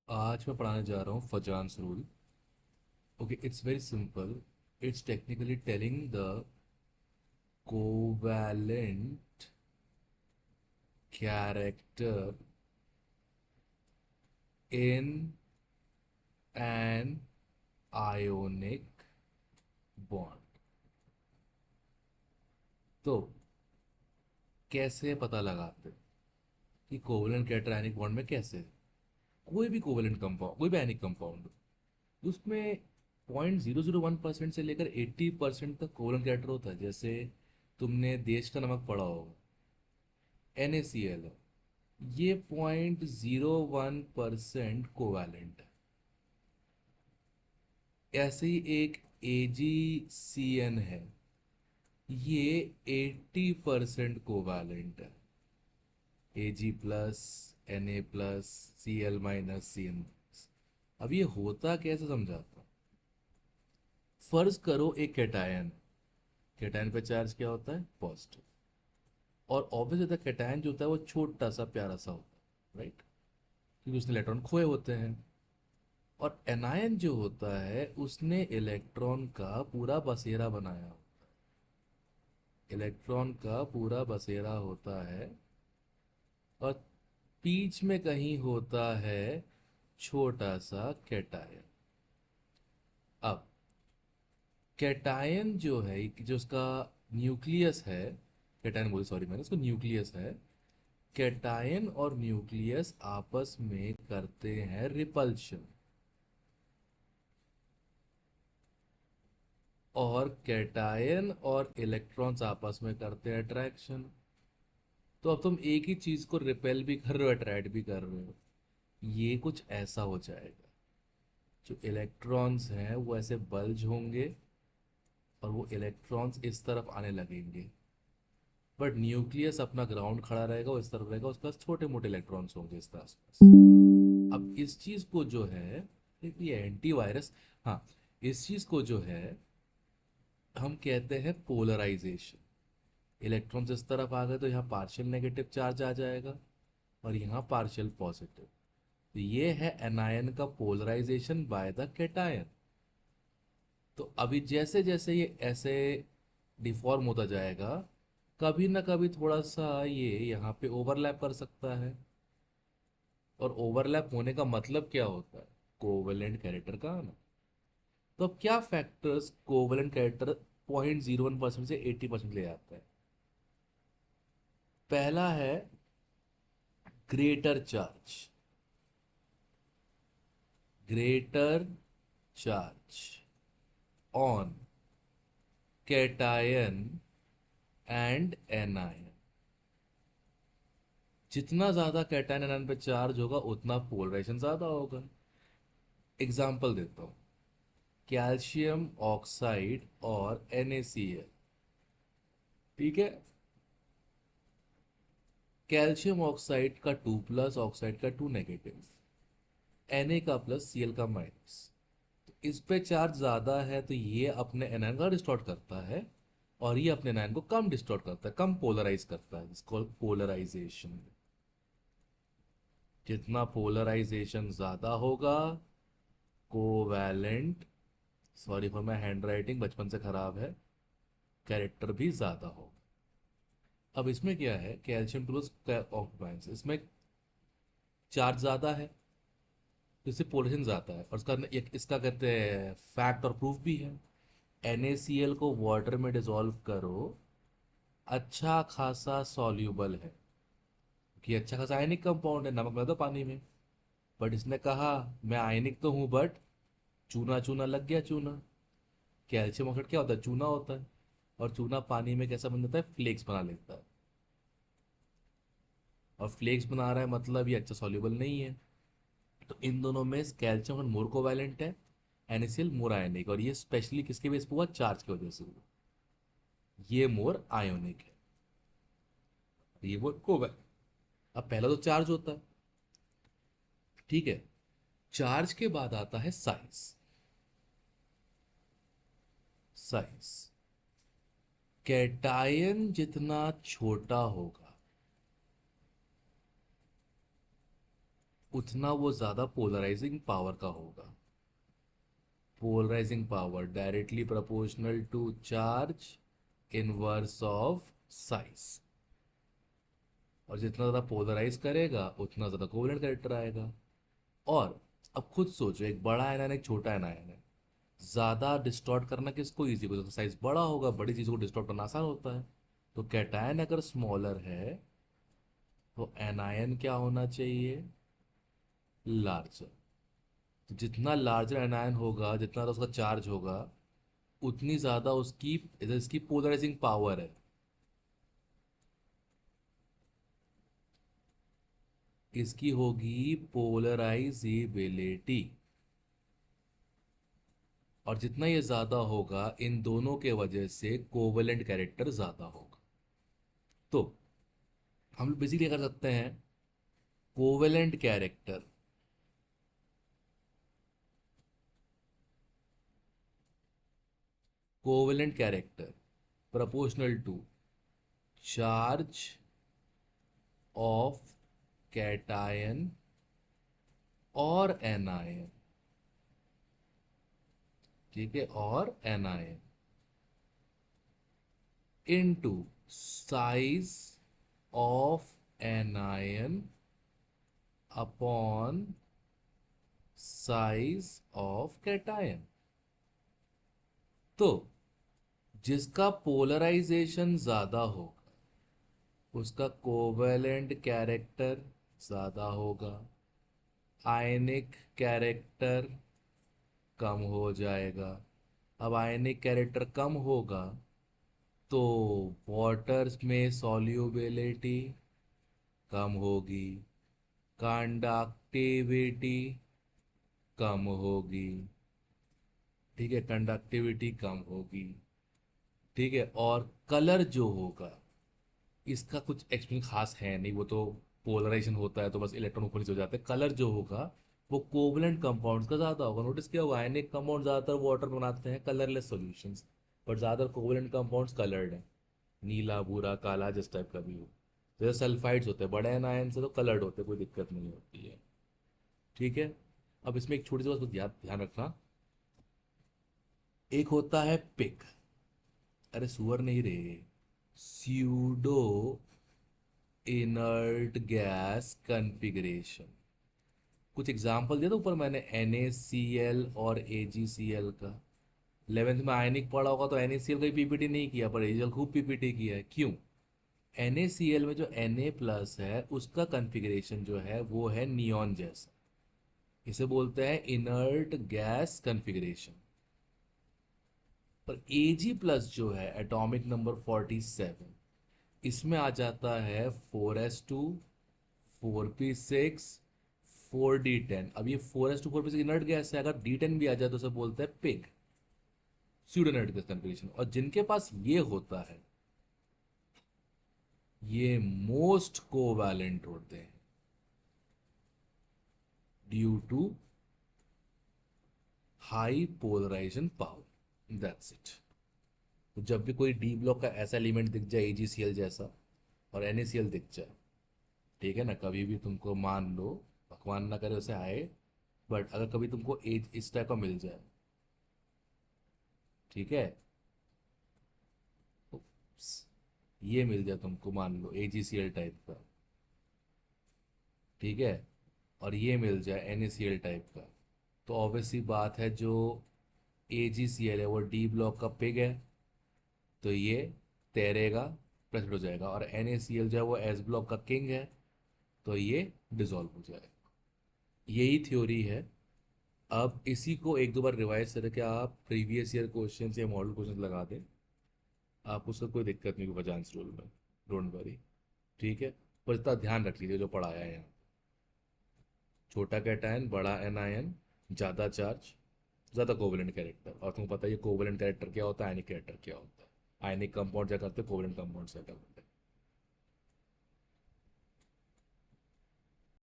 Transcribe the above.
आज मैं पढ़ाने जा रहा हूँ फजान्स rule. Okay, it's very simple. It's technically telling the covalent character in an ionic bond. तो कैसे पता लगाते कि कोवैलेंट कैरेक्टर आयनिक बॉन्ड में कैसे है? कोई भी कोवैलेंट कंपाउंड, कोई भी आयनिक कंपाउंड, उसमें 0.001% से लेकर 80% तक कोवैलेंट कैरेक्टर होता है। जैसे तुमने देश का नमक पढ़ा होगा, NaCl है। ये 0.01% कोवैलेंट है। ऐसे ही एक AgCN है, ये 80% कोवैलेंट है। Ag+Na+Cl-Cn। अब ये होता कैसे समझाता हूँ। फर्ज करो एक कैटायन, कैटायन पे चार्ज क्या होता है? पॉजिटिव। और ऑब्वियसली कैटायन जो होता है वो छोटा सा प्यारा सा होता है, राइट? क्योंकि उसने इलेक्ट्रॉन खोए होते हैं। और एनायन जो होता है उसने इलेक्ट्रॉन का पूरा बसेरा बनाया हो। इलेक्ट्रॉन का पूरा बसेरा होता है, और बीच में कहीं होता है छोटा सा कैटायन। अब कैटायन जो है, जो उसका न्यूक्लियस है, कैटायन बोली, सॉरी मैंने उसको न्यूक्लियस है। कैटायन और न्यूक्लियस आपस में करते हैं रिपल्शन, और कैटायन और इलेक्ट्रॉन्स आपस में करते हैं अट्रैक्शन। तो अब तुम एक ही चीज को रिपेल भी कर रहे हो, अट्रैक्ट भी कर रहे हो। ये कुछ ऐसा हो जाएगा, जो इलेक्ट्रॉन्स हैं वो ऐसे बल्ज होंगे, और वो इलेक्ट्रॉन्स इस तरफ आने लगेंगे। बट न्यूक्लियस अपना ग्राउंड खड़ा रहेगा, वो इस तरफ रहेगा, उसके पास छोटे मोटे इलेक्ट्रॉन्स होंगे इसके आसपास। अब इस चीज को जो है, ये एंटीवायरस, हाँ, इस चीज को जो है हम कहते हैं पोलराइजेशन। इलेक्ट्रॉन्स इस तरफ आ गए तो यहाँ पार्शियल नेगेटिव चार्ज आ जाएगा, और यहाँ पार्शियल पॉजिटिव। तो ये है एनायन का पोलराइजेशन बाय द कैटायन। तो अभी जैसे जैसे ये ऐसे डिफॉर्म होता जाएगा, कभी ना कभी थोड़ा सा ये यहाँ पे ओवरलैप कर सकता है। और ओवरलैप होने का मतलब क्या होता है? कोवेलेंट कैरेक्टर का आना। तो अब क्या फैक्टर्स कोवेलेंट कैरेक्टर 0.01% से 80% ले आता है? पहला है greater charge. Greater charge on cation and anion. जितना ज्यादा कैटायन एनायन पे चार्ज होगा उतना पोलराइजेशन ज्यादा होगा। एग्जाम्पल देता हूँ, कैल्शियम ऑक्साइड और NaCl। ठीक है, कैल्शियम ऑक्साइड का 2+, ऑक्साइड का 2 नेगेटिव, Na का प्लस, Cl का माइनस। तो इस पे चार्ज ज्यादा है तो ये अपने एनायन का डिस्टॉर्ट करता है, और ये अपने एनायन को कम डिस्टॉर्ट करता है, कम पोलराइज करता है, इसको पोलराइजेशन। जितना पोलराइजेशन ज्यादा होगा, covalent, sorry for my hand writing, बचपन से खराब है, कैरेक्टर भी ज्यादा होगा। अब इसमें क्या है, कैल्शियम प्लस ऑक्यूपाइंस, इसमें चार्ज ज्यादा है तो इससे पोलराइजेशन ज्यादा है, और इसका कहते हैं फैक्ट और प्रूफ भी है। NaCl को वाटर में डिसॉल्व करो, अच्छा खासा सॉल्यूबल है, कि अच्छा खासा आयनिक कंपाउंड है, नमक मिला दो पानी में। बट इसने कहा मैं आयनिक तो हूं, बट चूना चूना लग गया चूना। कैल्शियम ऑक्साइड क्या होता है? चूना होता है। और चूना पानी में कैसा बन जाता है? फ्लेक्स बना लेता है। और फ्लेक्स बना रहा है मतलब ये अच्छा सॉल्यूबल नहीं है। तो इन दोनों में कैल्शियम और मोर कोवैलेंट है, NaCl मोर आयनिक, और ये स्पेशली किसके बेस पे हुआ? चार्ज की वजह से हुआ। ये मोर आयोनिक है, ये मोर कोवैलेंट। अब पहला तो चार्ज होता है, ठीक है। चार्ज के बाद आता है साइज। साइज, कैटायन जितना छोटा होगा उतना वो ज़्यादा पोलराइजिंग पावर का होगा। Polarising power directly proportional to charge inverse of size. और जितना ज़्यादा पोलराइज करेगा उतना ज़्यादा कोवेलेंट कैरेक्टर आएगा। और अब खुद सोचो, एक बड़ा एनायन एक छोटा एनायन है, ज़्यादा डिस्टॉर्ट करना किसको ईजी होगा? साइज बड़ा होगा, बड़ी चीज़ को डिस्टॉर्ट करना आसान होता है। तो कैटायन अगर स्मॉलर है तो एनायन क्या होना चाहिए? लार्जर। तो जितना लार्जर एनायन होगा, जितना ज़्यादा उसका चार्ज होगा, उतनी ज़्यादा उसकी इसकी पोलराइजिंग पावर है। इसकी होगी पोलराइजेबिलिटी। और जितना ये ज़्यादा होगा, इन दोनों के वजह से कोवेलेंट कैरेक्टर ज़्यादा होगा। तो हम लोग बेसिकली कर सकते हैं covalent character covalent character proportional to charge of cation और anion। ठीक है, और anion into size of anion upon size of cation। तो जिसका पोलराइजेशन ज्यादा होगा उसका कोवेलेंट कैरेक्टर ज्यादा होगा, आयनिक कैरेक्टर कम हो जाएगा। अब आयनिक कैरेक्टर कम होगा तो वाटर में सॉल्युबिलिटी कम होगी, कंडक्टिविटी कम होगी। ठीक है, कंडक्टिविटी कम होगी। ठीक है, और कलर जो होगा, इसका कुछ एक्सप्लेन खास है नहीं, वो तो पोलराइजेशन होता है तो बस इलेक्ट्रॉन ऊपर नीचे हो जाते हैं। कलर जो होगा वो कोवलेंट कंपाउंड्स का ज्यादा होगा। नोटिस किया होगा, आयनिक कंपाउंड ज्यादातर वाटर बनाते हैं कलरलेस सॉल्यूशंस, पर ज्यादातर कोवलेंट कंपाउंड्स कलर्ड हैं, नीला भूरा काला जिस टाइप का भी हो। जैसे सल्फाइड्स होते हैं बड़े एनायन से तो कलर्ड होते हैं, कोई दिक्कत नहीं होती है। ठीक है, अब इसमें एक छोटी सी बात को ध्यान ध्यान रखना। एक होता है पिक, अरे सुअर नहीं रे, स्यूडो इनर्ट गैस कन्फिग्रेशन। कुछ एग्जाम्पल दिया था ऊपर मैंने, NaCl और AgCl का। 11th में आयनिक पढ़ा होगा तो NaCl का पीपीटी नहीं किया, पर AgCl खूब पीपीटी किया है। क्यों? NaCl में जो Na प्लस है उसका कन्फिग्रेशन जो है वो है नियॉन जैसा, इसे बोलते हैं इनर्ट गैस कन्फिग्रेशन। पर Ag प्लस जो है एटॉमिक नंबर 47, इसमें आ जाता है 4s2 4p6 4d10। अब ये 4s2 4p6 इनर्ट गैस है, अगर D10 भी आ जाए तो उसे बोलते हैं पिग, स्यूडोनेट गैस कन्फिग्रेशन। और जिनके पास ये होता है ये मोस्ट कोवैलेंट होते हैं due to high polarisation power. That's it. तो जब भी कोई डी ब्लॉक का ऐसा एलिमेंट दिख जाए AgCl जैसा और NaCl दिख जाए, ठीक है ना, कभी भी तुमको मान लो, भगवान ना करे उसे आए, बट अगर कभी तुमको एज इस टाइप का मिल जाए, ठीक है, तो ये मिल जाए तुमको, मान लो AgCl टाइप का, ठीक है, और ये मिल जाए NaCl टाइप का, तो ऑब्वियसली बात है जो AgCl है वो डी ब्लॉक का पिग है, तो ये तैरेगा, प्रेसिड हो जाएगा। और NaCl जो है वो एस ब्लॉक का किंग है, तो ये डिसॉल्व हो जाएगा। यही थ्योरी है। अब इसी को एक दो बार रिवाइज करके आप प्रीवियस ईयर क्वेश्चन या मॉडल क्वेश्चन लगा दें, आप उसका कोई दिक्कत नहीं होगा चांस रूल में, डोंट वरी। ठीक है, पर इतना ध्यान रख लीजिए जो पढ़ाया है यहाँ, छोटा कैटायन बड़ा एनायन, ज़्यादा चार्ज, ज़्यादा कोवलेंट कैरेक्टर। और तुमको पता है ये कोवलेंट कैरेक्टर क्या होता है, आयनिक कैरेक्टर क्या होता है। आयनिक कंपाउंड क्या करते हैं, कोवलेंट कंपाउंड क्या करते हैं।